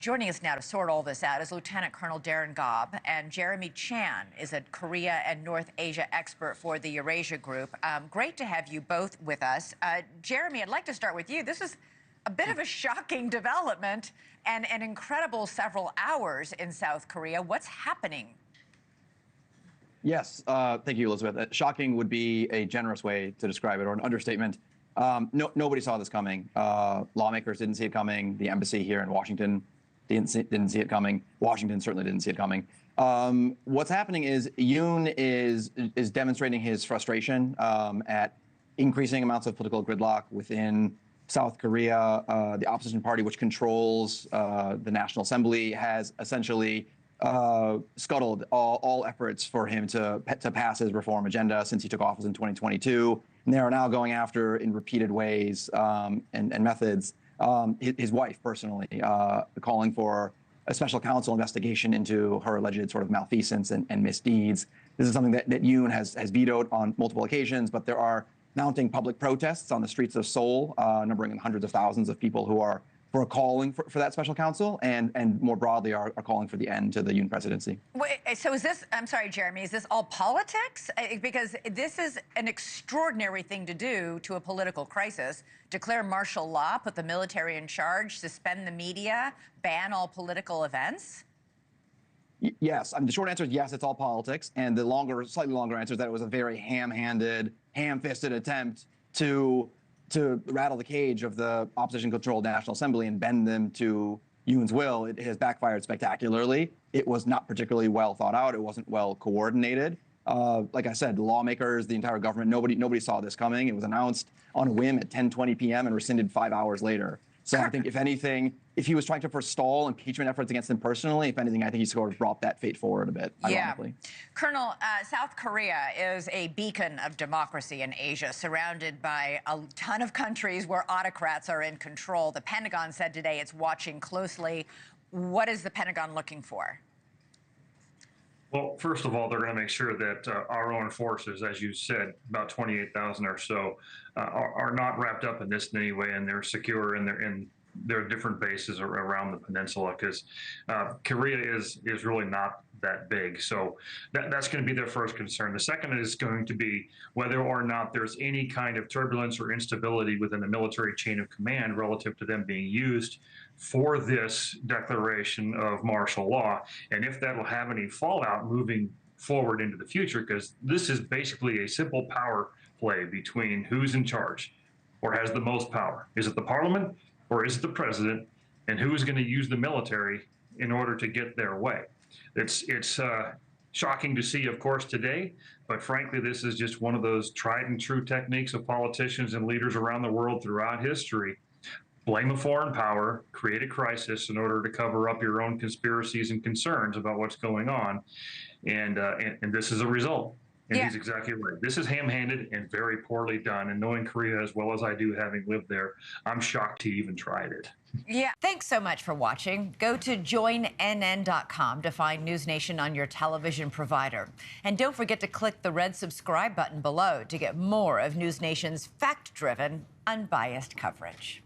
Joining us now to sort all this out is Lieutenant Colonel Darin Gaub, and Jeremy Chan is a Korea and North Asia expert for the Eurasia Group. Great to have you both with us. Jeremy, I'd like to start with you. This is a bit of a shocking development and an incredible several hours in South Korea. What's happening? Yes, thank you, Elizabeth. Shocking would be a generous way to describe it, or an understatement. Nobody saw this coming. Lawmakers didn't see it coming. The embassy here in Washington didn't see it coming. Washington certainly didn't see it coming. What's happening is Yoon is demonstrating his frustration at increasing amounts of political gridlock within South Korea. The opposition party, which controls the National Assembly, has essentially scuttled all efforts for him to pass his reform agenda since he took office in 2022. And they are now going after, in repeated ways and methods, his wife personally, calling for a special counsel investigation into her alleged sort of malfeasance and misdeeds. This is something that Yoon has vetoed on multiple occasions, but there are mounting public protests on the streets of Seoul, numbering in hundreds of thousands of people who are calling for that special counsel, and more broadly are calling for the end to the Yoon presidency. Wait, so is this, I'm sorry, Jeremy, is this all politics? Because this is an extraordinary thing to do to a political crisis. Declare martial law, put the military in charge, suspend the media, ban all political events? Yes, the short answer is yes, it's all politics. And the slightly longer answer is that it was a very ham-handed, ham-fisted attempt to rattle the cage of the opposition-controlled National Assembly and bend them to Yoon's will. It has backfired spectacularly. It was not particularly well thought out. It wasn't well coordinated. Like I said, the lawmakers, the entire government, nobody saw this coming. It was announced on a whim at 10:20 p.m. and rescinded 5 hours later. So I think, if anything, if he was trying to forestall impeachment efforts against him personally, if anything, I think he sort of brought that fate forward a bit, ironically. Colonel, South Korea is a beacon of democracy in Asia, surrounded by a ton of countries where autocrats are in control. The Pentagon said today it's watching closely. What is the Pentagon looking for? Well, first of all, they're going to make sure that our own forces, as you said, about 28,000 or so, are not wrapped up in this in any way, and they're secure in their different bases around the peninsula, because Korea is really not that big. So that's going to be their first concern. The second is going to be whether or not there's any kind of turbulence or instability within the military chain of command relative to them being used for this declaration of martial law, and if that will have any fallout moving forward into the future, because this is basically a simple power play between who's in charge or has the most power. Is it the parliament or is it the president? And who is going to use the military in order to get their way? It's shocking to see, of course, today, but frankly, this is just one of those tried and true techniques of politicians and leaders around the world throughout history. Blame a foreign power, create a crisis in order to cover up your own conspiracies and concerns about what's going on, and this is a result. And he's exactly right. This is ham-handed and very poorly done. And knowing Korea as well as I do, having lived there, I'm shocked he even tried it. Yeah. Thanks so much for watching. Go to joinnn.com to find NewsNation on your television provider. And don't forget to click the red subscribe button below to get more of NewsNation's fact-driven, unbiased coverage.